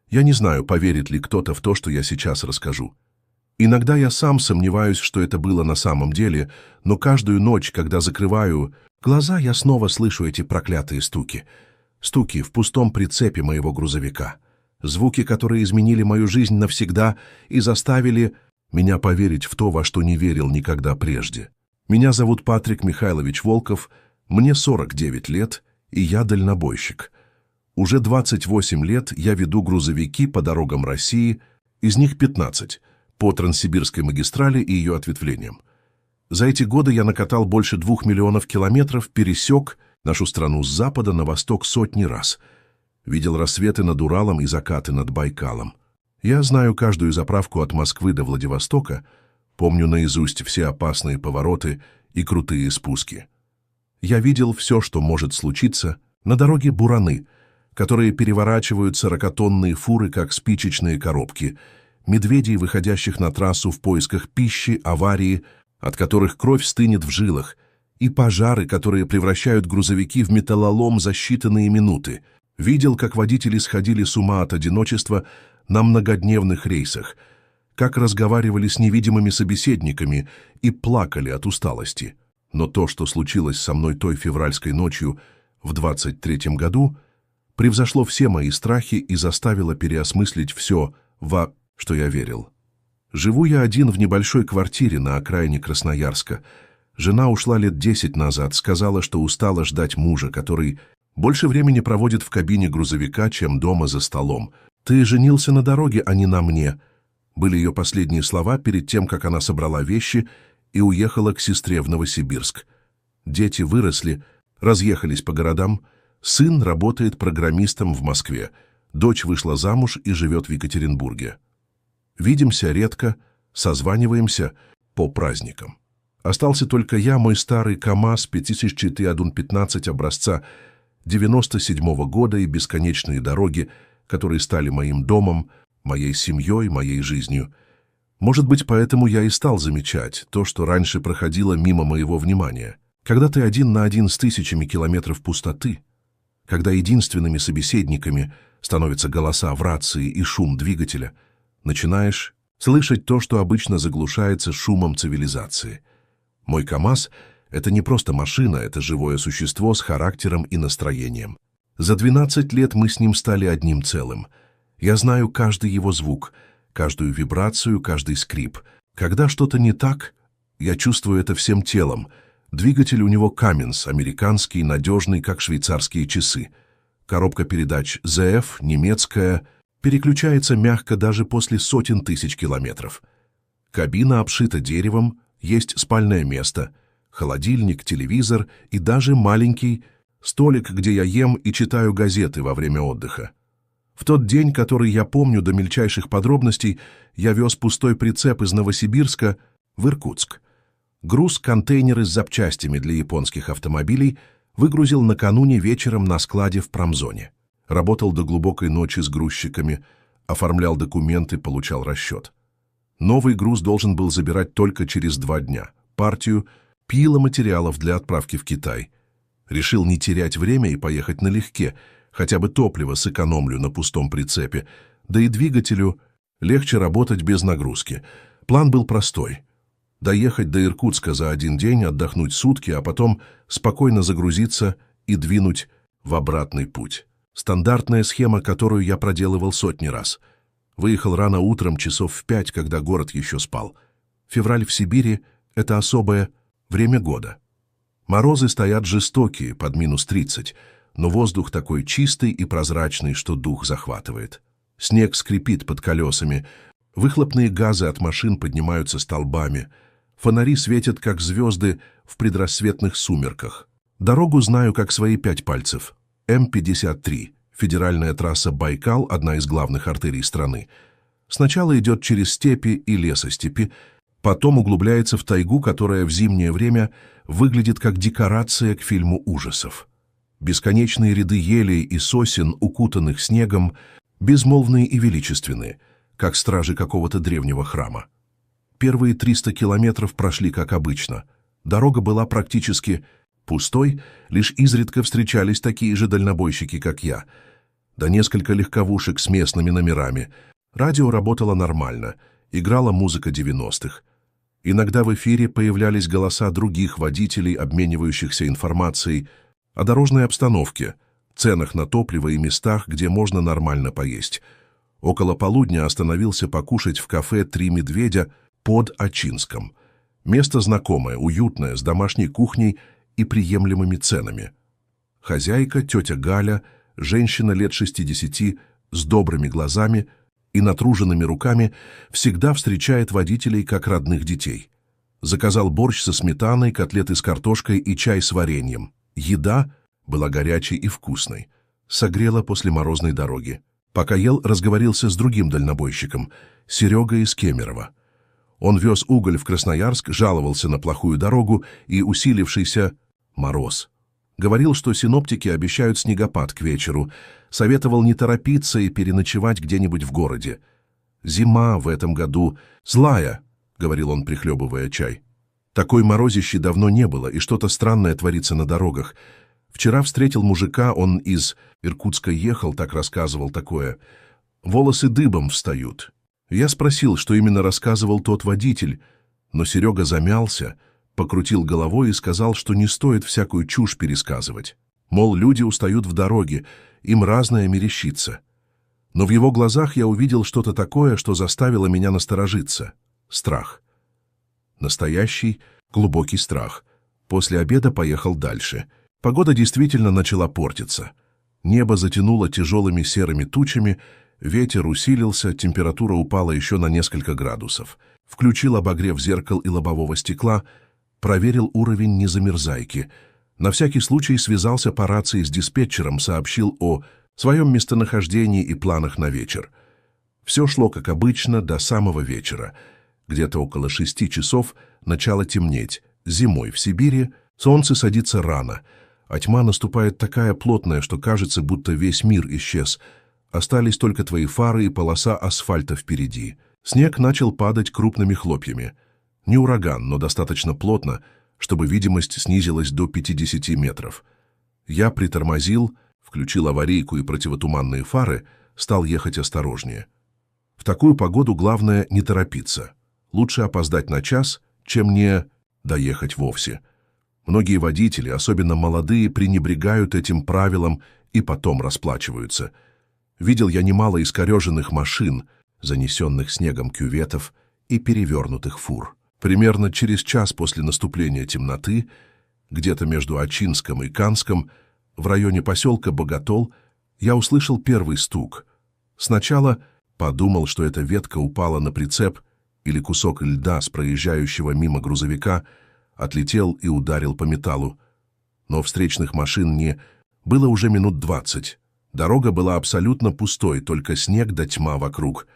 Я не знаю, поверит ли кто-то в то, что я сейчас расскажу. Иногда я сам сомневаюсь, что это было на самом деле, но каждую ночь, когда закрываю глаза, я снова слышу эти проклятые стуки. Стуки в пустом прицепе моего грузовика. Звуки, которые изменили мою жизнь навсегда и заставили меня поверить в то, во что не верил никогда прежде. Меня зовут Патрик Михайлович Волков, мне 49 лет, и я дальнобойщик. Уже 28 лет я веду грузовики по дорогам России, из них 15, по Транссибирской магистрали и ее ответвлениям. За эти годы я накатал больше 2 миллионов километров, пересек нашу страну с запада на восток сотни раз. Видел рассветы над Уралом и закаты над Байкалом. Я знаю каждую заправку от Москвы до Владивостока, помню наизусть все опасные повороты и крутые спуски. Я видел все, что может случиться на дороге бураны, которые переворачивают 40-тонные фуры, как спичечные коробки, медведей, выходящих на трассу в поисках пищи, аварии, от которых кровь стынет в жилах, и пожары, которые превращают грузовики в металлолом за считанные минуты. Видел, как водители сходили с ума от одиночества на многодневных рейсах, как разговаривали с невидимыми собеседниками и плакали от усталости. Но то, что случилось со мной той февральской ночью в 23-м году, превзошло все мои страхи и заставило переосмыслить все, во что я верил. Живу я один в небольшой квартире на окраине Красноярска. Жена ушла лет 10 назад, сказала, что устала ждать мужа, который больше времени проводит в кабине грузовика, чем дома за столом. «Ты женился на дороге, а не на мне», были ее последние слова перед тем, как она собрала вещи и уехала к сестре в Новосибирск. Дети выросли, разъехались по городам. Сын работает программистом в Москве. Дочь вышла замуж и живет в Екатеринбурге. Видимся редко, созваниваемся по праздникам. Остался только я, мой старый КАМАЗ 500115 образца 97-го года и бесконечные дороги, которые стали моим домом, моей семьей, моей жизнью. Может быть, поэтому я и стал замечать то, что раньше проходило мимо моего внимания. Когда ты один на один с тысячами километров пустоты, когда единственными собеседниками становятся голоса в рации и шум двигателя, начинаешь слышать то, что обычно заглушается шумом цивилизации. Мой КАМАЗ — это не просто машина, это живое существо с характером и настроением. За 12 лет мы с ним стали одним целым. Я знаю каждый его звук, каждую вибрацию, каждый скрип. Когда что-то не так, я чувствую это всем телом. Двигатель у него Cummins, американский, надежный, как швейцарские часы. Коробка передач ZF, немецкая, переключается мягко даже после сотен тысяч километров. Кабина обшита деревом, есть спальное место, холодильник, телевизор и даже маленький столик, где я ем и читаю газеты во время отдыха. В тот день, который я помню до мельчайших подробностей, я вез пустой прицеп из Новосибирска в Иркутск. Груз-контейнеры с запчастями для японских автомобилей выгрузил накануне вечером на складе в промзоне. Работал до глубокой ночи с грузчиками, оформлял документы, получал расчет. Новый груз должен был забирать только через 2 дня. Партию пиломатериалов для отправки в Китай. Решил не терять время и поехать налегке, хотя бы топливо сэкономлю на пустом прицепе, да и двигателю легче работать без нагрузки. План был простой. Доехать до Иркутска за 1 день, отдохнуть сутки, а потом спокойно загрузиться и двинуть в обратный путь. Стандартная схема, которую я проделывал сотни раз. Выехал рано утром, часов в 5, когда город еще спал. Февраль в Сибири — это особое время года. Морозы стоят жестокие, под -30, но воздух такой чистый и прозрачный, что дух захватывает. Снег скрипит под колесами, выхлопные газы от машин поднимаются столбами, фонари светят, как звезды в предрассветных сумерках. Дорогу знаю, как свои 5 пальцев. М-53, федеральная трасса Байкал, одна из главных артерий страны. Сначала идет через степи и лесостепи, потом углубляется в тайгу, которая в зимнее время выглядит как декорация к фильму ужасов. Бесконечные ряды елей и сосен, укутанных снегом, безмолвные и величественные, как стражи какого-то древнего храма. Первые 300 километров прошли как обычно. Дорога была практически пустой, лишь изредка встречались такие же дальнобойщики, как я. да несколько легковушек с местными номерами. Радио работало нормально, играла музыка 90-х. Иногда в эфире появлялись голоса других водителей, обменивающихся информацией о дорожной обстановке, ценах на топливо и местах, где можно нормально поесть. Около полудня остановился покушать в кафе «Три медведя» под Ачинском. Место знакомое, уютное, с домашней кухней и приемлемыми ценами. Хозяйка, тетя Галя, женщина лет 60, с добрыми глазами и натруженными руками, всегда встречает водителей как родных детей. Заказал борщ со сметаной, котлеты с картошкой и чай с вареньем. Еда была горячей и вкусной. Согрела после морозной дороги. Пока ел, разговорился с другим дальнобойщиком, Серегой из Кемерово. Он вез уголь в Красноярск, жаловался на плохую дорогу и усилившийся мороз. Говорил, что синоптики обещают снегопад к вечеру, советовал не торопиться и переночевать где-нибудь в городе. «Зима в этом году злая», — говорил он, прихлебывая чай. «Такой морозищи давно не было, и что-то странное творится на дорогах. Вчера встретил мужика, он из Иркутска ехал, так рассказывал такое. Волосы дыбом встают». Я спросил, что именно рассказывал тот водитель, но Серега замялся, покрутил головой и сказал, что не стоит всякую чушь пересказывать. Мол, люди устают в дороге, им разное мерещится. Но в его глазах я увидел что-то такое, что заставило меня насторожиться. Страх. Настоящий, глубокий страх. После обеда поехал дальше. Погода действительно начала портиться. Небо затянуло тяжелыми серыми тучами, ветер усилился, температура упала еще на несколько градусов. Включил обогрев зеркал и лобового стекла, проверил уровень незамерзайки. На всякий случай связался по рации с диспетчером, сообщил о своем местонахождении и планах на вечер. Все шло как обычно до самого вечера. Где-то около 6 часов начало темнеть. Зимой в Сибири солнце садится рано, а тьма наступает такая плотная, что кажется, будто весь мир исчез. Остались только твои фары и полоса асфальта впереди. Снег начал падать крупными хлопьями. Не ураган, но достаточно плотно, чтобы видимость снизилась до 50 метров. Я притормозил, включил аварийку и противотуманные фары, стал ехать осторожнее. В такую погоду главное не торопиться. Лучше опоздать на час, чем не доехать вовсе. Многие водители, особенно молодые, пренебрегают этим правилом и потом расплачиваются. Видел я немало искореженных машин, занесенных снегом кюветов и перевернутых фур. Примерно через час после наступления темноты, где-то между Ачинском и Канском, в районе поселка Боготол, я услышал первый стук. Сначала подумал, что эта ветка упала на прицеп или кусок льда с проезжающего мимо грузовика, отлетел и ударил по металлу. Но встречных машин не было уже минут 20. Дорога была абсолютно пустой, только снег да тьма вокруг.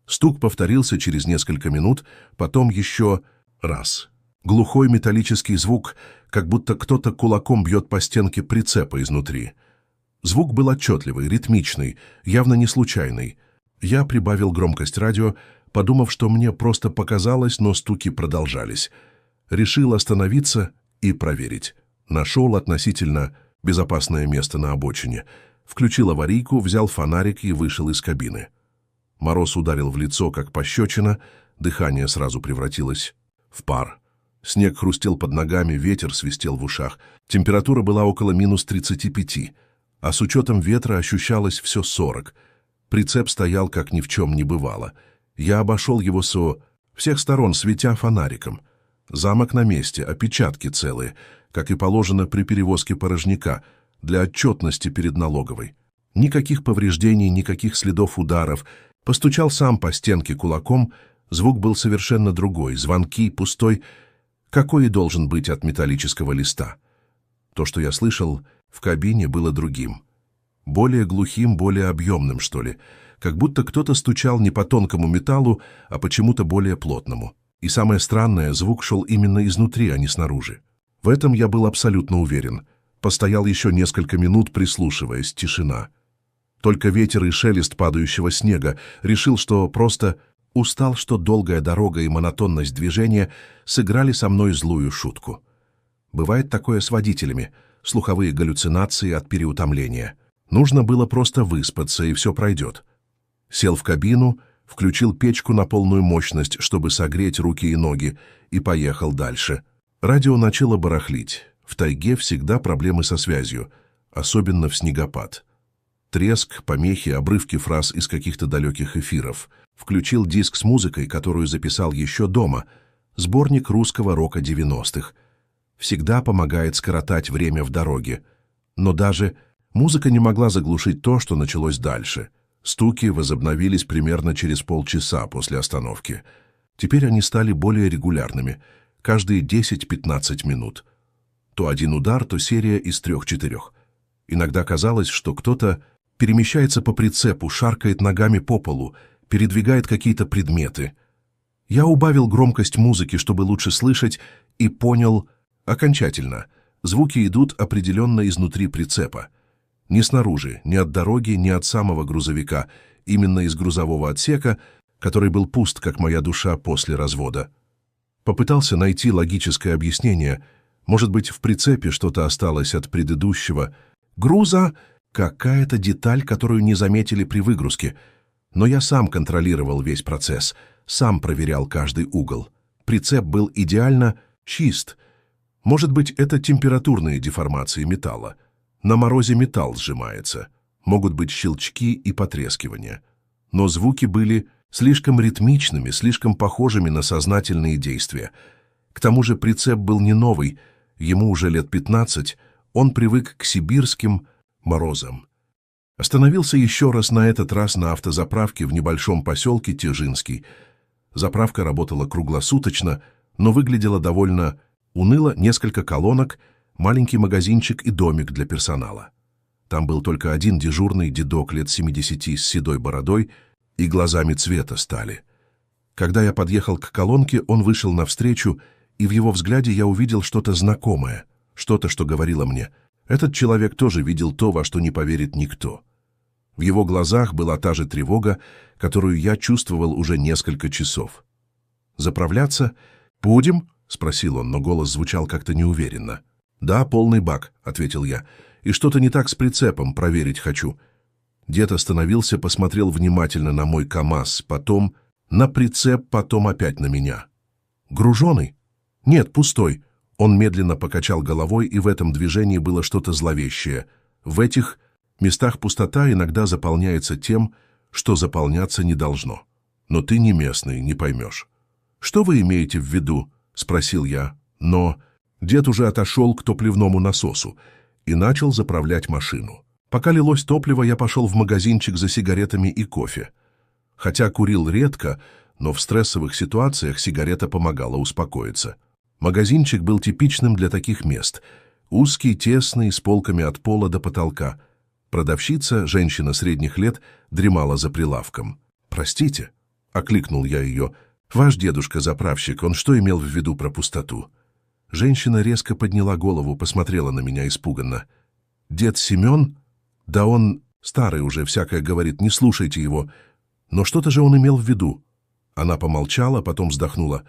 Стук повторился через несколько минут, потом еще раз. Глухой металлический звук, как будто кто-то кулаком бьет по стенке прицепа изнутри. Звук был отчетливый, ритмичный, явно не случайный. Я прибавил громкость радио, подумав, что мне просто показалось, но стуки продолжались. Решил остановиться и проверить. Нашел относительно безопасное место на обочине. Включил аварийку, взял фонарик и вышел из кабины. Мороз ударил в лицо, как пощечина, дыхание сразу превратилось в пар. Снег хрустел под ногами, ветер свистел в ушах. Температура была около минус 35, а с учетом ветра ощущалось все 40. Прицеп стоял, как ни в чем не бывало. Я обошел его со всех сторон, светя фонариком. Замок на месте, опечатки целые, как и положено при перевозке порожняка, для отчетности перед налоговой. Никаких повреждений, никаких следов ударов. Постучал сам по стенке кулаком, звук был совершенно другой, звонкий, пустой, какой и должен быть от металлического листа. То, что я слышал в кабине, было другим. Более глухим, более объемным, что ли, как будто кто-то стучал не по тонкому металлу, а почему-то более плотному. И самое странное, звук шел именно изнутри, а не снаружи. В этом я был абсолютно уверен. Постоял еще несколько минут, прислушиваясь, тишина. Только ветер и шелест падающего снега. Решил, что просто устал, что долгая дорога и монотонность движения сыграли со мной злую шутку. Бывает такое с водителями, слуховые галлюцинации от переутомления. Нужно было просто выспаться, и все пройдет. Сел в кабину, включил печку на полную мощность, чтобы согреть руки и ноги, и поехал дальше. Радио начало барахлить. В тайге всегда проблемы со связью, особенно в снегопад. Треск, помехи, обрывки фраз из каких-то далеких эфиров. Включил диск с музыкой, которую записал еще дома, сборник русского рока 90-х. Всегда помогает скоротать время в дороге. Но даже музыка не могла заглушить то, что началось дальше. Стуки возобновились примерно через полчаса после остановки. Теперь они стали более регулярными, каждые 10-15 минут. То один удар, то серия из 3-4. Иногда казалось, что кто-то перемещается по прицепу, шаркает ногами по полу, передвигает какие-то предметы. Я убавил громкость музыки, чтобы лучше слышать, и понял окончательно. Звуки идут определенно изнутри прицепа. Не снаружи, ни от дороги, ни от самого грузовика, именно из грузового отсека, который был пуст, как моя душа после развода. Попытался найти логическое объяснение. Может быть, в прицепе что-то осталось от предыдущего груза, какая-то деталь, которую не заметили при выгрузке. Но я сам контролировал весь процесс, сам проверял каждый угол. Прицеп был идеально чист. Может быть, это температурные деформации металла. На морозе металл сжимается. Могут быть щелчки и потрескивания. Но звуки были слишком ритмичными, слишком похожими на сознательные действия. К тому же прицеп был не новый, ему уже лет 15, он привык к сибирским морозам. Остановился еще раз, на этот раз на автозаправке в небольшом поселке Тежинский. Заправка работала круглосуточно, но выглядела довольно уныло, несколько колонок, маленький магазинчик и домик для персонала. Там был только один дежурный дедок лет 70 с седой бородой и глазами цвета стали. Когда я подъехал к колонке, он вышел навстречу, и в его взгляде я увидел что-то знакомое, что-то, что говорило мне: этот человек тоже видел то, во что не поверит никто. В его глазах была та же тревога, которую я чувствовал уже несколько часов. «Заправляться? Будем?» — спросил он, но голос звучал как-то неуверенно. «Да, полный бак», — ответил я. «И что-то не так с прицепом, проверить хочу». Дед остановился, посмотрел внимательно на мой КамАЗ, потом на прицеп, потом опять на меня. «Груженый?» «Нет, пустой». Он медленно покачал головой, и в этом движении было что-то зловещее. В этих местах пустота иногда заполняется тем, что заполняться не должно. Но ты не местный, не поймешь. «Что вы имеете в виду?» — спросил я. Но дед уже отошел к топливному насосу и начал заправлять машину. Пока лилось топливо, я пошел в магазинчик за сигаретами и кофе. Хотя курил редко, но в стрессовых ситуациях сигарета помогала успокоиться. Магазинчик был типичным для таких мест. Узкий, тесный, с полками от пола до потолка. Продавщица, женщина средних лет, дремала за прилавком. «Простите», — окликнул я ее, — «ваш дедушка-заправщик, он что имел в виду про пустоту?» Женщина резко подняла голову, посмотрела на меня испуганно. «Дед Семен? Да он старый уже, всякое говорит, не слушайте его. Но что-то же он имел в виду». Она помолчала, потом вздохнула.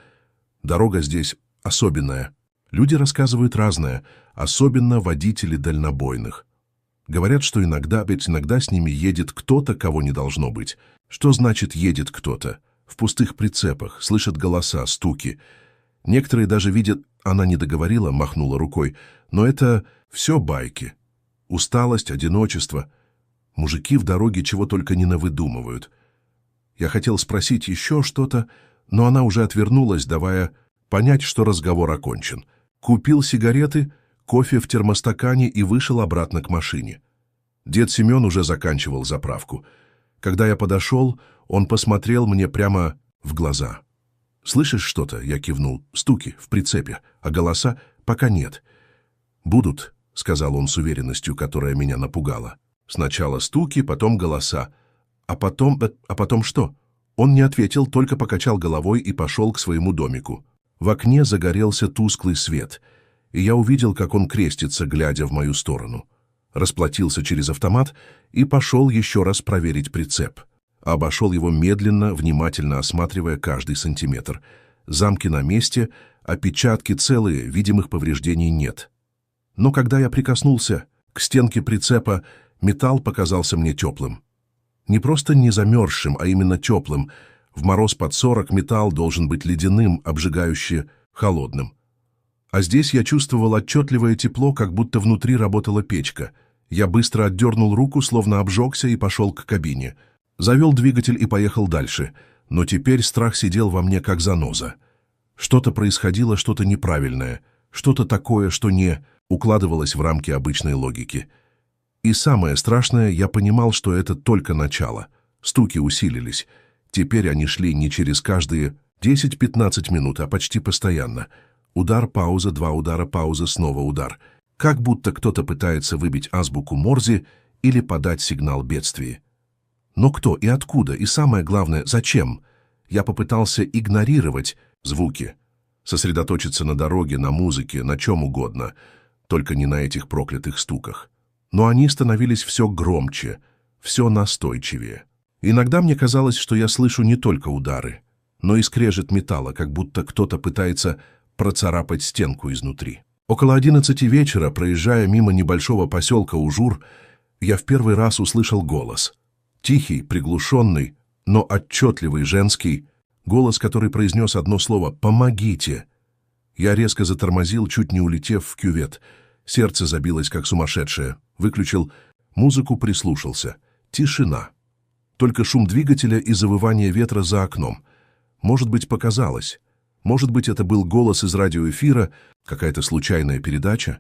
«Дорога здесь особенная. Люди рассказывают разное, особенно водители дальнобойных. Говорят, что ведь иногда с ними едет кто-то, кого не должно быть. Что значит «едет кто-то»? В пустых прицепах, слышат голоса, стуки. Некоторые даже видят...» Она не договорила, махнула рукой. «Но это все байки. Усталость, одиночество. Мужики в дороге чего только не навыдумывают». Я хотел спросить еще что-то, но она уже отвернулась, давая понять, что разговор окончен. Купил сигареты, кофе в термостакане и вышел обратно к машине. Дед Семен уже заканчивал заправку. Когда я подошел, он посмотрел мне прямо в глаза. «Слышишь что-то?» — я кивнул. «Стуки в прицепе, а голоса пока нет». «Будут», — сказал он с уверенностью, которая меня напугала. «Сначала стуки, потом голоса. А потом что?» Он не ответил, только покачал головой и пошел к своему домику. В окне загорелся тусклый свет, и я увидел, как он крестится, глядя в мою сторону. Расплатился через автомат и пошел еще раз проверить прицеп. Обошел его медленно, внимательно осматривая каждый сантиметр. Замки на месте, опечатки целые, видимых повреждений нет. Но когда я прикоснулся к стенке прицепа, Металл показался мне теплым. Не просто не замерзшим, а именно теплым. В мороз под 40 металл должен быть ледяным, обжигающе холодным. А здесь я чувствовал отчетливое тепло, как будто внутри работала печка. Я быстро отдернул руку, словно обжегся, и пошел к кабине. Завел двигатель и поехал дальше. Но теперь страх сидел во мне, как заноза. Что-то происходило, что-то неправильное, что-то такое, что не укладывалось в рамки обычной логики. И самое страшное, я понимал, что это только начало. Стуки усилились. Теперь они шли не через каждые 10-15 минут, а почти постоянно. Удар, пауза, 2 удара, пауза, снова удар. Как будто кто-то пытается выбить азбуку Морзе или подать сигнал бедствия. Но кто и откуда, и самое главное, зачем? Я попытался игнорировать звуки, сосредоточиться на дороге, на музыке, на чем угодно, только не на этих проклятых стуках. Но они становились все громче, все настойчивее. Иногда мне казалось, что я слышу не только удары, но и скрежет металла, как будто кто-то пытается процарапать стенку изнутри. Около 11 вечера, проезжая мимо небольшого поселка Ужур, я в первый раз услышал голос. Тихий, приглушенный, но отчетливый женский, голос, который произнес одно слово «Помогите!». Я резко затормозил, чуть не улетев в кювет. Сердце забилось, как сумасшедшее. Выключил музыку, прислушался. Тишина. Только шум двигателя и завывание ветра за окном. Может быть, показалось. Может быть, это был голос из радиоэфира, какая-то случайная передача.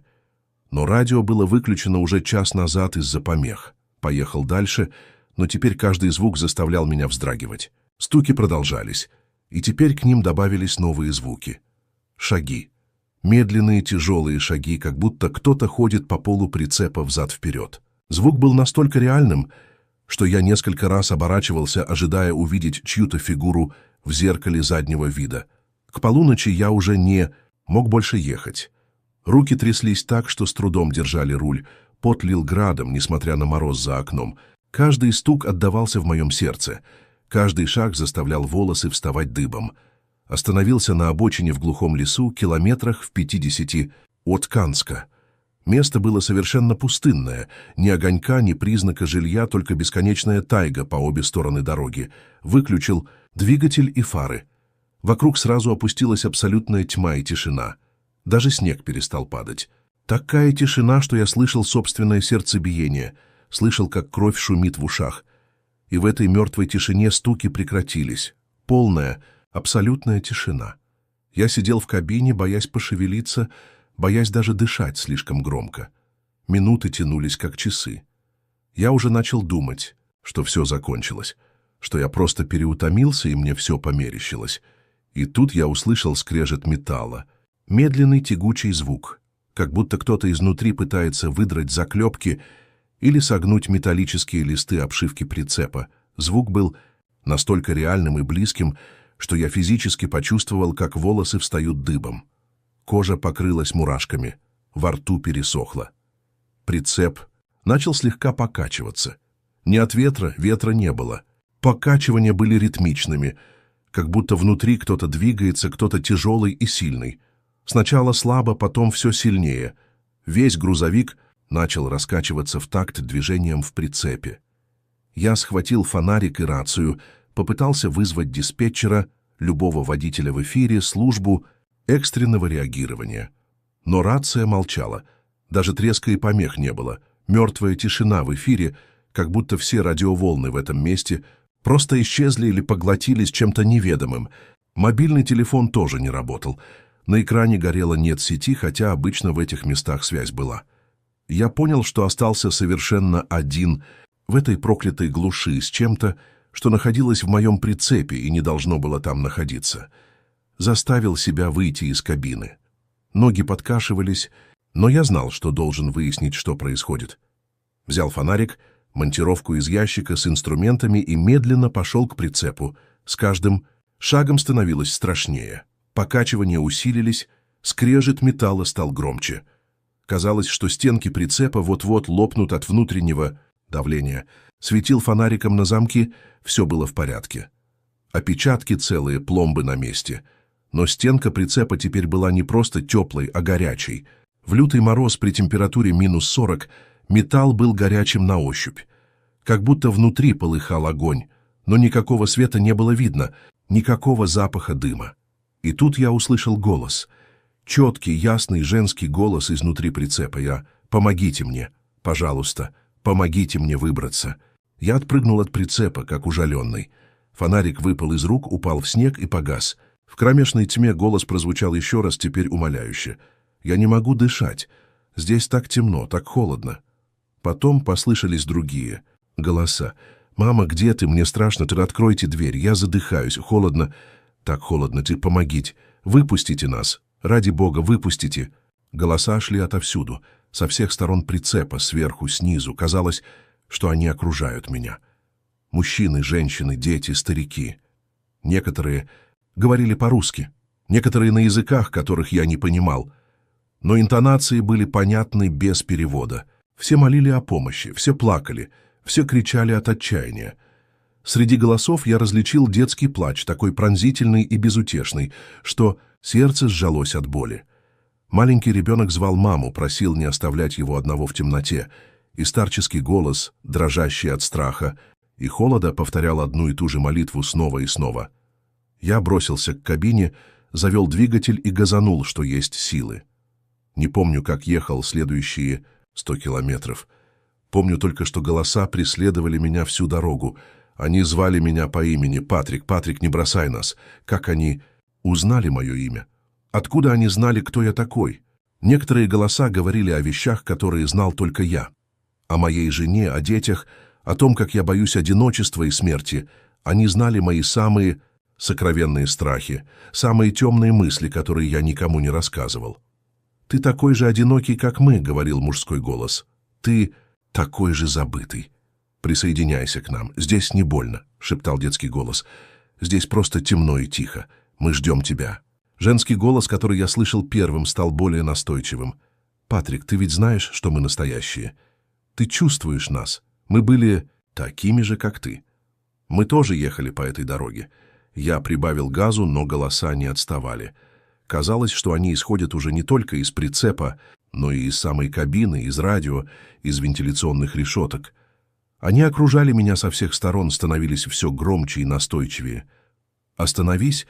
Но радио было выключено уже час назад из-за помех. Поехал дальше, но теперь каждый звук заставлял меня вздрагивать. Стуки продолжались, и теперь к ним добавились новые звуки. Шаги. Медленные тяжелые шаги, как будто кто-то ходит по полу прицепа взад-вперед. Звук был настолько реальным, что я несколько раз оборачивался, ожидая увидеть чью-то фигуру в зеркале заднего вида. К полуночи я уже не мог больше ехать. Руки тряслись так, что с трудом держали руль. Пот лил градом, несмотря на мороз за окном. Каждый стук отдавался в моем сердце. Каждый шаг заставлял волосы вставать дыбом. Остановился на обочине в глухом лесу, километрах в 50 от Канска. Место было совершенно пустынное. Ни огонька, ни признака жилья, только бесконечная тайга по обе стороны дороги. Выключил двигатель и фары. Вокруг сразу опустилась абсолютная тьма и тишина. Даже снег перестал падать. Такая тишина, что я слышал собственное сердцебиение, слышал, как кровь шумит в ушах. И в этой мертвой тишине стуки прекратились. Полная, абсолютная тишина. Я сидел в кабине, боясь пошевелиться, боясь даже дышать слишком громко. Минуты тянулись, как часы. Я уже начал думать, что все закончилось, что я просто переутомился, и мне все померещилось. И тут я услышал скрежет металла. Медленный тягучий звук, как будто кто-то изнутри пытается выдрать заклепки или согнуть металлические листы обшивки прицепа. Звук был настолько реальным и близким, что я физически почувствовал, как волосы встают дыбом. Кожа покрылась мурашками, во рту пересохло. Прицеп начал слегка покачиваться. Не от ветра, ветра не было. Покачивания были ритмичными, как будто внутри кто-то двигается, кто-то тяжелый и сильный. Сначала слабо, потом все сильнее. Весь грузовик начал раскачиваться в такт движением в прицепе. Я схватил фонарик и рацию, попытался вызвать диспетчера, любого водителя в эфире, службу экстренного реагирования. Но рация молчала. Даже треска и помех не было. Мертвая тишина в эфире, как будто все радиоволны в этом месте просто исчезли или поглотились чем-то неведомым. Мобильный телефон тоже не работал. На экране горело «нет сети», хотя обычно в этих местах связь была. Я понял, что остался совершенно один в этой проклятой глуши с чем-то, что находилось в моем прицепе и не должно было там находиться. Заставил себя выйти из кабины. Ноги подкашивались, но я знал, что должен выяснить, что происходит. Взял фонарик, монтировку из ящика с инструментами и медленно пошел к прицепу. С каждым шагом становилось страшнее. Покачивания усилились, скрежет металла стал громче. Казалось, что стенки прицепа вот-вот лопнут от внутреннего давления. Светил фонариком на замки, все было в порядке. Опечатки целые, пломбы на месте. Но стенка прицепа теперь была не просто теплой, а горячей. В лютый мороз при температуре -40 Металл был горячим на ощупь. Как будто внутри полыхал огонь, но никакого света не было видно, никакого запаха дыма. И тут я услышал голос. Четкий, ясный женский голос изнутри прицепа. «Помогите мне, пожалуйста, помогите мне выбраться». Я отпрыгнул от прицепа, как ужаленный. Фонарик выпал из рук, упал в снег и погас. В кромешной тьме голос прозвучал еще раз, теперь умоляюще. «Я не могу дышать. Здесь так темно, так холодно». Потом послышались другие голоса. «Мама, где ты? Мне страшно. Откройте дверь. Я задыхаюсь. Холодно. Так холодно. Помогите. Выпустите нас. Ради Бога, выпустите». Голоса шли отовсюду, со всех сторон прицепа, сверху, снизу. Казалось, что они окружают меня. Мужчины, женщины, дети, старики. Некоторые говорили по-русски, некоторые на языках, которых я не понимал. Но интонации были понятны без перевода. Все молили о помощи, все плакали, все кричали от отчаяния. Среди голосов я различил детский плач, такой пронзительный и безутешный, что сердце сжалось от боли. Маленький ребенок звал маму, просил не оставлять его одного в темноте, и старческий голос, дрожащий от страха и холода, повторял одну и ту же молитву снова и снова. Я бросился к кабине, завел двигатель и газанул, что есть силы. Не помню, как ехал следующие 100 километров. Помню только, что голоса преследовали меня всю дорогу. Они звали меня по имени: «Патрик, Патрик, не бросай нас». Как они узнали мое имя? Откуда они знали, кто я такой? Некоторые голоса говорили о вещах, которые знал только я. О моей жене, о детях, о том, как я боюсь одиночества и смерти. Они знали мои самые сокровенные страхи, самые темные мысли, которые я никому не рассказывал. «Ты такой же одинокий, как мы», — говорил мужской голос. «Ты такой же забытый. Присоединяйся к нам. Здесь не больно», — шептал детский голос. «Здесь просто темно и тихо. Мы ждем тебя». Женский голос, который я слышал первым, стал более настойчивым. «Патрик, ты ведь знаешь, что мы настоящие? Ты чувствуешь нас. Мы были такими же, как ты. Мы тоже ехали по этой дороге. Я прибавил газу, но голоса не отставали. Казалось, что они исходят уже не только из прицепа, но и из самой кабины, из радио, из вентиляционных решеток. Они окружали меня со всех сторон, становились все громче и настойчивее. «Остановись,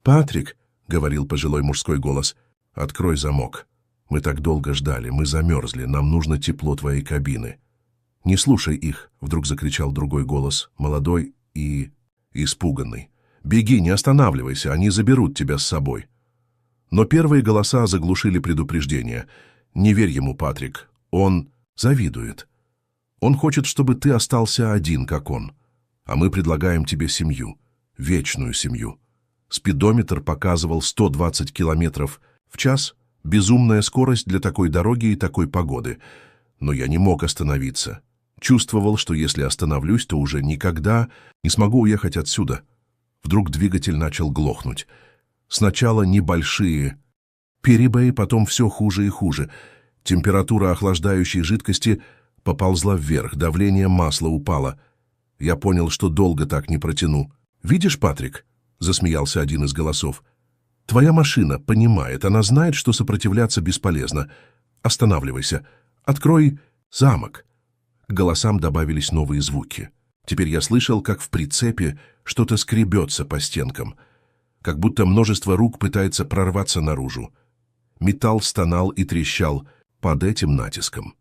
Патрик», — говорил пожилой мужской голос. «Открой замок. Мы так долго ждали, мы замерзли, нам нужно тепло твоей кабины». «Не слушай их», — вдруг закричал другой голос, молодой и испуганный. «Беги, не останавливайся, они заберут тебя с собой». Но первые голоса заглушили предупреждение. «Не верь ему, Патрик, он завидует. Он хочет, чтобы ты остался один, как он. А мы предлагаем тебе семью, вечную семью». Спидометр показывал 120 километров в час, безумная скорость для такой дороги и такой погоды. Но я не мог остановиться. Чувствовал, что если остановлюсь, то уже никогда не смогу уехать отсюда. Вдруг двигатель начал глохнуть. Сначала небольшие перебои, потом все хуже и хуже. Температура охлаждающей жидкости поползла вверх, давление масла упало. Я понял, что долго так не протяну. «Видишь, Патрик?» — засмеялся один из голосов. «Твоя машина понимает, она знает, что сопротивляться бесполезно. Останавливайся. Открой замок». К голосам добавились новые звуки. Теперь я слышал, как в прицепе что-то скребется по стенкам, как будто множество рук пытается прорваться наружу. Металл стонал и трещал под этим натиском.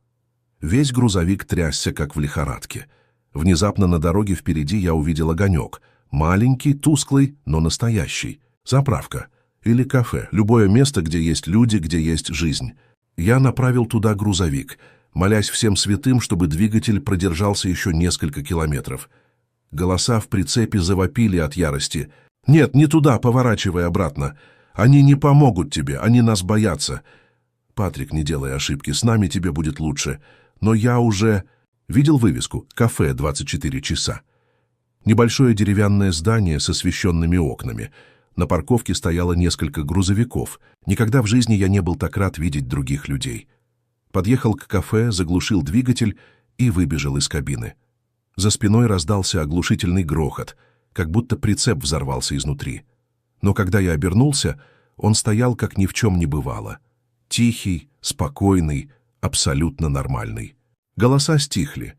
Весь грузовик трясся, как в лихорадке. Внезапно на дороге впереди я увидел огонек. Маленький, тусклый, но настоящий. Заправка. Или кафе. Любое место, где есть люди, где есть жизнь. Я направил туда грузовик, молясь всем святым, чтобы двигатель продержался еще несколько километров. Голоса в прицепе завопили от ярости. «Нет, не туда, поворачивай обратно. Они не помогут тебе, они нас боятся. Патрик, не делай ошибки, с нами тебе будет лучше. Но я уже видел вывеску «Кафе 24 часа». Небольшое деревянное здание с освещенными окнами. На парковке стояло несколько грузовиков. Никогда в жизни я не был так рад видеть других людей. Подъехал к кафе, заглушил двигатель и выбежал из кабины. За спиной раздался оглушительный грохот, как будто прицеп взорвался изнутри. Но когда я обернулся, он стоял, как ни в чем не бывало. Тихий, спокойный, абсолютно нормальный. Голоса стихли.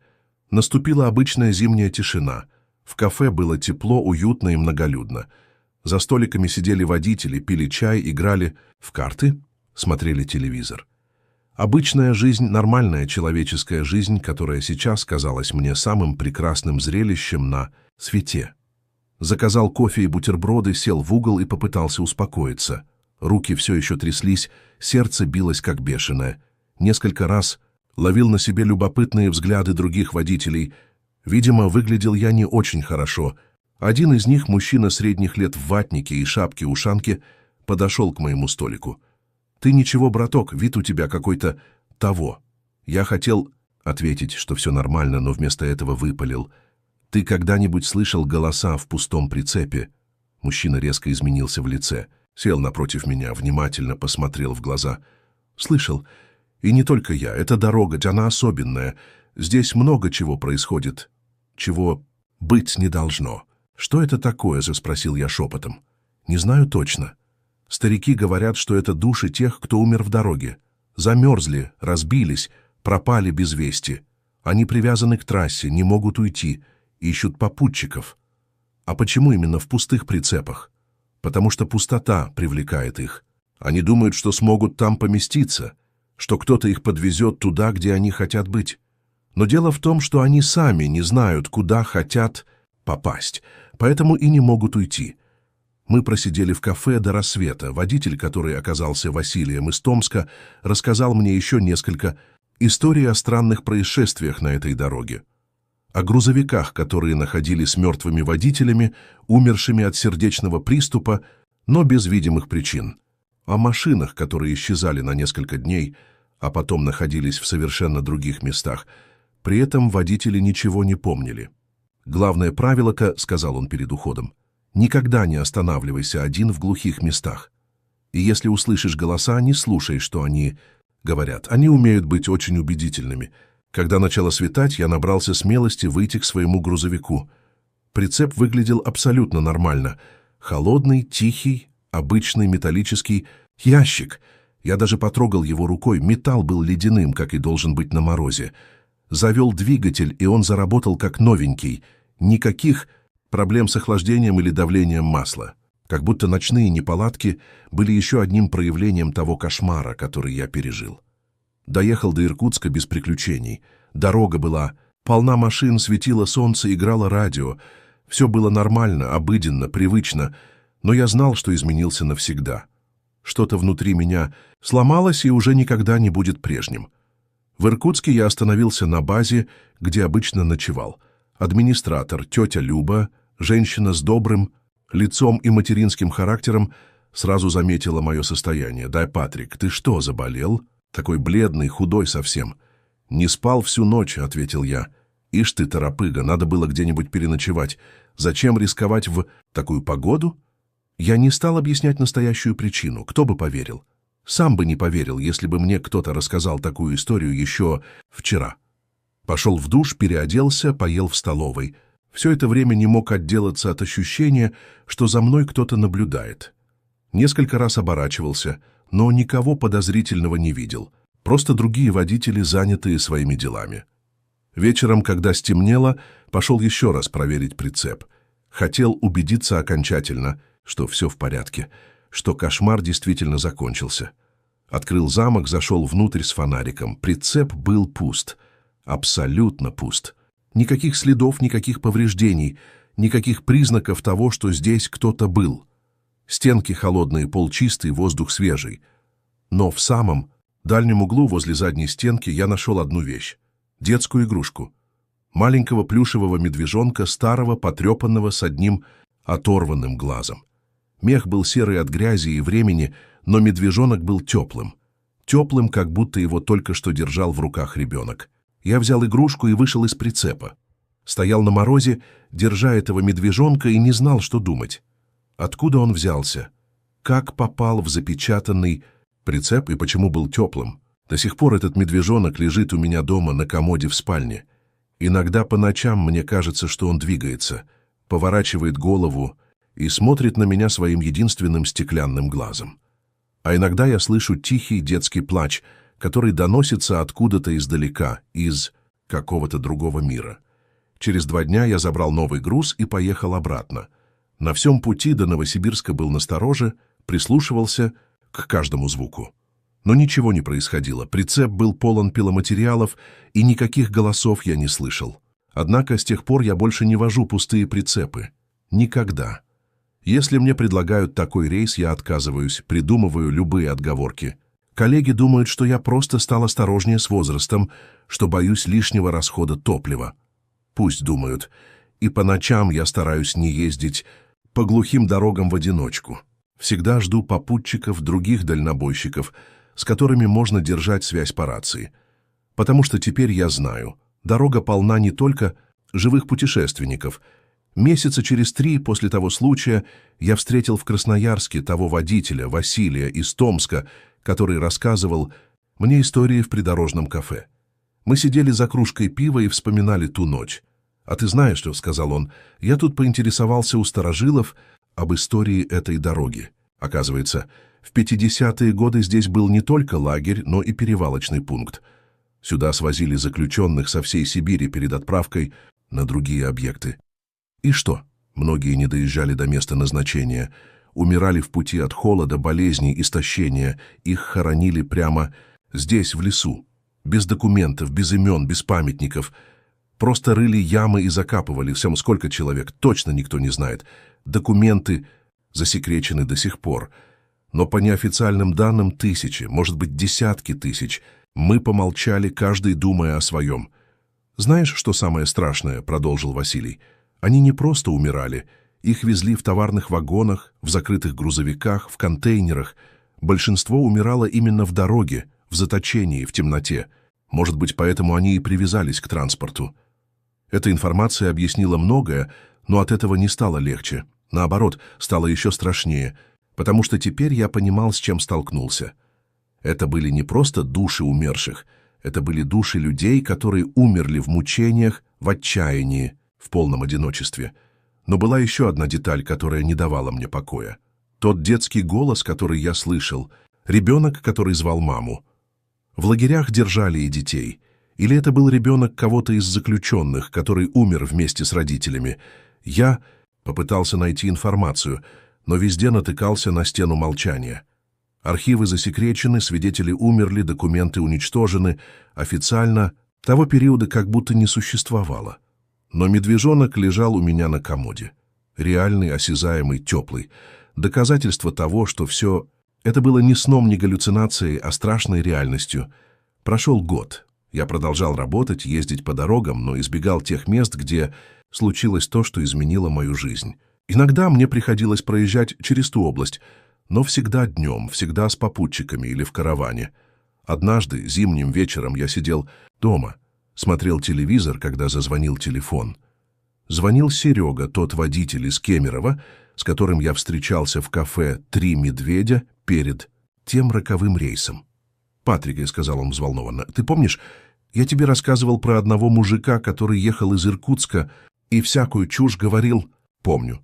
Наступила обычная зимняя тишина. В кафе было тепло, уютно и многолюдно. За столиками сидели водители, пили чай, играли в карты, смотрели телевизор. Обычная жизнь, нормальная человеческая жизнь, которая сейчас казалась мне самым прекрасным зрелищем на свете. Заказал кофе и бутерброды, сел в угол и попытался успокоиться. Руки все еще тряслись, сердце билось как бешеное. Несколько раз ловил на себе любопытные взгляды других водителей. Видимо, выглядел я не очень хорошо. Один из них, мужчина средних лет в ватнике и шапке-ушанке, подошел к моему столику. «Ты ничего, браток, вид у тебя какой-то того». Я хотел ответить, что все нормально, но вместо этого выпалил. «Ты когда-нибудь слышал голоса в пустом прицепе?» Мужчина резко изменился в лице. Сел напротив меня, внимательно посмотрел в глаза. «Слышал. И не только я. Эта дорога, она особенная. Здесь много чего происходит, чего быть не должно». «Что это такое?» — спросил я шепотом. «Не знаю точно. Старики говорят, что это души тех, кто умер в дороге. Замерзли, разбились, пропали без вести. Они привязаны к трассе, не могут уйти, ищут попутчиков. А почему именно в пустых прицепах? Потому что пустота привлекает их. Они думают, что смогут там поместиться, что кто-то их подвезет туда, где они хотят быть. Но дело в том, что они сами не знают, куда хотят попасть, поэтому и не могут уйти. Мы просидели в кафе до рассвета. Водитель, который оказался Василием из Томска, рассказал мне еще несколько историй о странных происшествиях на этой дороге. О грузовиках, которые находились мертвыми водителями, умершими от сердечного приступа, но без видимых причин. О машинах, которые исчезали на несколько дней, а потом находились в совершенно других местах. При этом водители ничего не помнили. «Главное правило-ка», — сказал он перед уходом, — «никогда не останавливайся один в глухих местах. И если услышишь голоса, не слушай, что они говорят. Они умеют быть очень убедительными». Когда начало светать, я набрался смелости выйти к своему грузовику. Прицеп выглядел абсолютно нормально. Холодный, тихий, обычный металлический ящик. Я даже потрогал его рукой, металл был ледяным, как и должен быть на морозе. Завел двигатель, и он заработал как новенький. Никаких проблем с охлаждением или давлением масла. Как будто ночные неполадки были еще одним проявлением того кошмара, который я пережил. Доехал до Иркутска без приключений. Дорога была полна машин, светило солнце, играло радио. Все было нормально, обыденно, привычно, но я знал, что изменился навсегда. Что-то внутри меня сломалось и уже никогда не будет прежним. В Иркутске я остановился на базе, где обычно ночевал. Администратор, тетя Люба, женщина с добрым лицом и материнским характером, сразу заметила мое состояние. «Дай, Патрик, ты что, заболел? Такой бледный, худой совсем». «Не спал всю ночь», — ответил я. «Ишь ты, торопыга, надо было где-нибудь переночевать. Зачем рисковать в такую погоду?» Я не стал объяснять настоящую причину. Кто бы поверил? Сам бы не поверил, если бы мне кто-то рассказал такую историю еще вчера. Пошел в душ, переоделся, поел в столовой. Все это время не мог отделаться от ощущения, что за мной кто-то наблюдает. Несколько раз оборачивался, но никого подозрительного не видел. Просто другие водители, занятые своими делами. Вечером, когда стемнело, пошел еще раз проверить прицеп. Хотел убедиться окончательно, что все в порядке, что кошмар действительно закончился. Открыл замок, зашел внутрь с фонариком. Прицеп был пуст. Абсолютно пуст. Никаких следов, никаких повреждений, никаких признаков того, что здесь кто-то был. Стенки холодные, пол чистый, воздух свежий. Но в самом дальнем углу возле задней стенки я нашел одну вещь. Детскую игрушку. Маленького плюшевого медвежонка, старого, потрепанного, с одним оторванным глазом. Мех был серый от грязи и времени, но медвежонок был теплым. Теплым, как будто его только что держал в руках ребенок. Я взял игрушку и вышел из прицепа. Стоял на морозе, держа этого медвежонка, и не знал, что думать. Откуда он взялся? Как попал в запечатанный прицеп и почему был теплым? До сих пор этот медвежонок лежит у меня дома на комоде в спальне. Иногда по ночам мне кажется, что он двигается, поворачивает голову и смотрит на меня своим единственным стеклянным глазом. А иногда я слышу тихий детский плач, который доносится откуда-то издалека, из какого-то другого мира. Через 2 дня я забрал новый груз и поехал обратно. На всем пути до Новосибирска был настороже, прислушивался к каждому звуку. Но ничего не происходило, прицеп был полон пиломатериалов, и никаких голосов я не слышал. Однако с тех пор я больше не вожу пустые прицепы. Никогда. Если мне предлагают такой рейс, я отказываюсь, придумываю любые отговорки. Коллеги думают, что я просто стал осторожнее с возрастом, что боюсь лишнего расхода топлива. Пусть думают. И по ночам я стараюсь не ездить по глухим дорогам в одиночку. Всегда жду попутчиков, других дальнобойщиков, с которыми можно держать связь по рации. Потому что теперь я знаю, дорога полна не только живых путешественников. Месяца через 3 после того случая я встретил в Красноярске того водителя, Василия, из Томска, который рассказывал мне истории в придорожном кафе. Мы сидели за кружкой пива и вспоминали ту ночь. «А ты знаешь, что, — сказал он, — я тут поинтересовался у старожилов об истории этой дороги. Оказывается, в 50-е годы здесь был не только лагерь, но и перевалочный пункт. Сюда свозили заключенных со всей Сибири перед отправкой на другие объекты. И что? Многие не доезжали до места назначения, умирали в пути от холода, болезней, истощения. Их хоронили прямо здесь, в лесу, без документов, без имен, без памятников. Просто рыли ямы и закапывали. Всем сколько человек, точно никто не знает. Документы засекречены до сих пор. Но по неофициальным данным тысячи, может быть, десятки тысяч. Мы помолчали, каждый думая о своем. «Знаешь, что самое страшное?» — продолжил Василий. «Они не просто умирали. Их везли в товарных вагонах, в закрытых грузовиках, в контейнерах. Большинство умирало именно в дороге, в заточении, в темноте. Может быть, поэтому они и привязались к транспорту». Эта информация объяснила многое, но от этого не стало легче. Наоборот, стало еще страшнее, потому что теперь я понимал, с чем столкнулся. Это были не просто души умерших, это были души людей, которые умерли в мучениях, в отчаянии, в полном одиночестве. Но была еще одна деталь, которая не давала мне покоя. Тот детский голос, который я слышал, ребенок, который звал маму. В лагерях держали и детей. Или это был ребенок кого-то из заключенных, который умер вместе с родителями. Я попытался найти информацию, но везде натыкался на стену молчания. Архивы засекречены, свидетели умерли, документы уничтожены. Официально того периода как будто не существовало. Но медвежонок лежал у меня на комоде. Реальный, осязаемый, теплый. Доказательство того, что все это было не сном, не галлюцинацией, а страшной реальностью. Прошел год. Я продолжал работать, ездить по дорогам, но избегал тех мест, где случилось то, что изменило мою жизнь. Иногда мне приходилось проезжать через ту область, но всегда днем, всегда с попутчиками или в караване. Однажды, зимним вечером, я сидел дома, смотрел телевизор, когда зазвонил телефон. Звонил Серега, тот водитель из Кемерово, с которым я встречался в кафе «Три медведя» перед тем роковым рейсом. «Патрик», — сказал он взволнованно, — «ты помнишь, я тебе рассказывал про одного мужика, который ехал из Иркутска и всякую чушь говорил?» «Помню».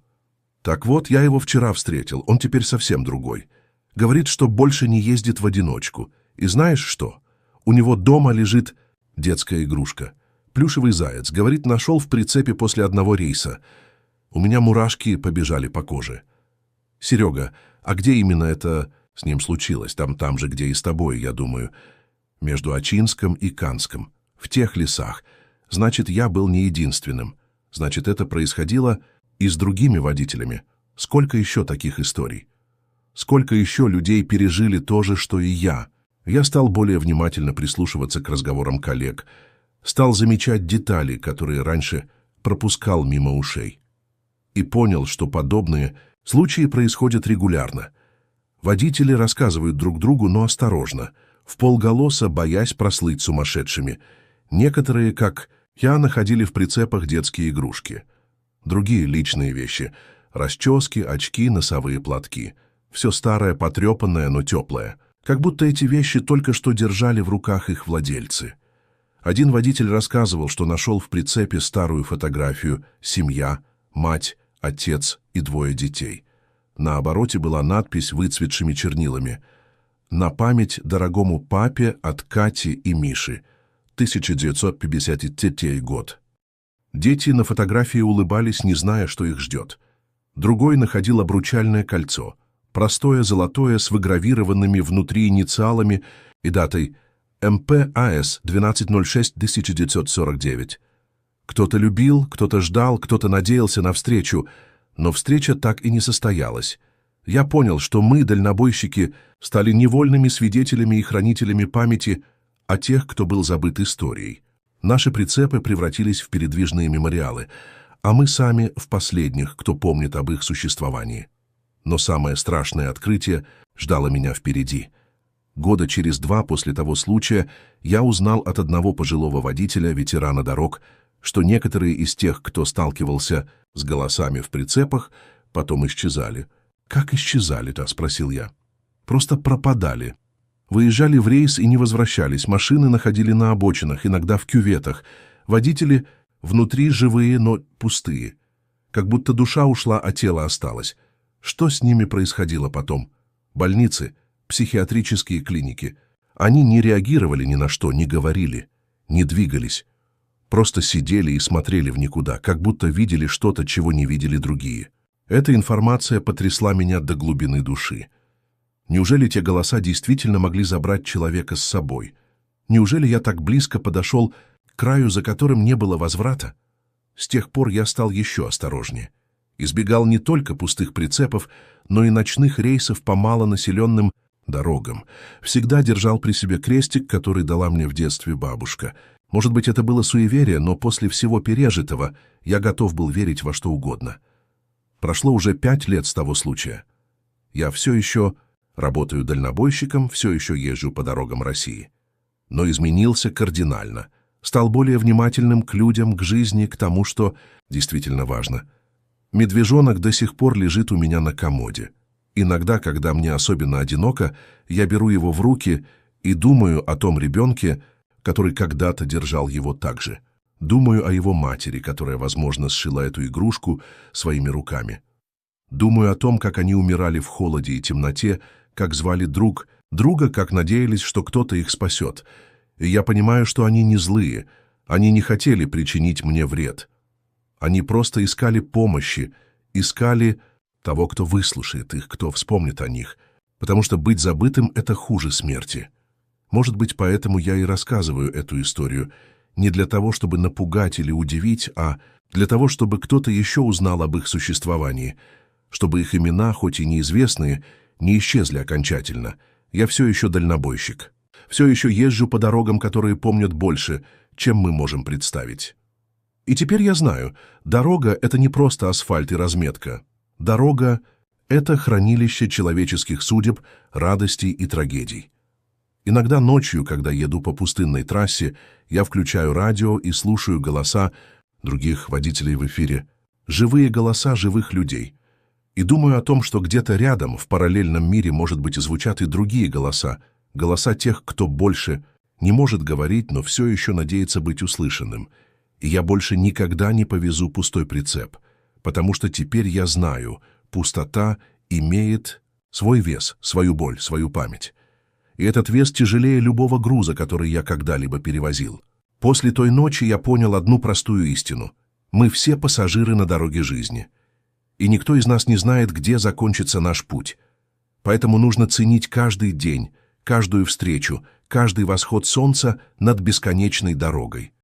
«Так вот, я его вчера встретил, он теперь совсем другой. Говорит, что больше не ездит в одиночку. И знаешь что? У него дома лежит детская игрушка. Плюшевый заяц. Говорит, нашел в прицепе после одного рейса. У меня мурашки побежали по коже. Серега, а где именно это с ним случилось? Там же, где и с тобой, я думаю. Между Ачинском и Канском. В тех лесах. Значит, я был не единственным. Значит, это происходило и с другими водителями. Сколько еще таких историй? Сколько еще людей пережили то же, что и я? Я стал более внимательно прислушиваться к разговорам коллег. Стал замечать детали, которые раньше пропускал мимо ушей. И понял, что подобные случаи происходят регулярно. Водители рассказывают друг другу, но осторожно, вполголоса, боясь прослыть сумасшедшими. Некоторые, как я, находили в прицепах детские игрушки. Другие личные вещи — расчески, очки, носовые платки. Все старое, потрепанное, но теплое. Как будто эти вещи только что держали в руках их владельцы. Один водитель рассказывал, что нашел в прицепе старую фотографию «Семья», мать, отец и 2 детей. На обороте была надпись выцветшими чернилами: «На память дорогому папе от Кати и Миши. 1953 год. Дети на фотографии улыбались, не зная, что их ждет. Другой находил обручальное кольцо, простое золотое с выгравированными внутри инициалами и датой МПАС 12.06.1949. Кто-то любил, кто-то ждал, кто-то надеялся на встречу, но встреча так и не состоялась. Я понял, что мы, дальнобойщики, стали невольными свидетелями и хранителями памяти о тех, кто был забыт историей. Наши прицепы превратились в передвижные мемориалы, а мы сами в последних, кто помнит об их существовании. Но самое страшное открытие ждало меня впереди. Года через 2 после того случая я узнал от одного пожилого водителя, ветерана дорог, что некоторые из тех, кто сталкивался с голосами в прицепах, потом исчезали. «Как исчезали-то?» — спросил я. «Просто пропадали. Выезжали в рейс и не возвращались, машины находили на обочинах, иногда в кюветах. Водители внутри живые, но пустые. Как будто душа ушла, а тело осталось. Что с ними происходило потом? Больницы, психиатрические клиники. Они не реагировали ни на что, не говорили, не двигались. Просто сидели и смотрели в никуда, как будто видели что-то, чего не видели другие. Эта информация потрясла меня до глубины души. Неужели те голоса действительно могли забрать человека с собой? Неужели я так близко подошел к краю, за которым не было возврата? С тех пор я стал еще осторожнее. Избегал не только пустых прицепов, но и ночных рейсов по малонаселенным дорогам. Всегда держал при себе крестик, который дала мне в детстве бабушка. Может быть, это было суеверие, но после всего пережитого я готов был верить во что угодно. Прошло уже 5 лет с того случая. Я все еще работаю дальнобойщиком, все еще езжу по дорогам России. Но изменился кардинально. Стал более внимательным к людям, к жизни, к тому, что действительно важно. Медвежонок до сих пор лежит у меня на комоде. Иногда, когда мне особенно одиноко, я беру его в руки и думаю о том ребенке, который когда-то держал его так же. Думаю о его матери, которая, возможно, сшила эту игрушку своими руками. Думаю о том, как они умирали в холоде и темноте, как звали друга, как надеялись, что кто-то их спасет. И я понимаю, что они не злые, они не хотели причинить мне вред. Они просто искали помощи, искали того, кто выслушает их, кто вспомнит о них, потому что быть забытым — это хуже смерти. Может быть, поэтому я и рассказываю эту историю, не для того, чтобы напугать или удивить, а для того, чтобы кто-то еще узнал об их существовании, чтобы их имена, хоть и неизвестные, не исчезли окончательно. Я все еще дальнобойщик. Все еще езжу по дорогам, которые помнят больше, чем мы можем представить. И теперь я знаю, дорога — это не просто асфальт и разметка. Дорога — это хранилище человеческих судеб, радостей и трагедий. Иногда ночью, когда еду по пустынной трассе, я включаю радио и слушаю голоса других водителей в эфире, живые голоса живых людей. И думаю о том, что где-то рядом, в параллельном мире, может быть, звучат и другие голоса, голоса тех, кто больше не может говорить, но все еще надеется быть услышанным. И я больше никогда не повезу пустой прицеп, потому что теперь я знаю, пустота имеет свой вес, свою боль, свою память. И этот вес тяжелее любого груза, который я когда-либо перевозил. После той ночи я понял одну простую истину. Мы все пассажиры на дороге жизни. И никто из нас не знает, где закончится наш путь. Поэтому нужно ценить каждый день, каждую встречу, каждый восход солнца над бесконечной дорогой.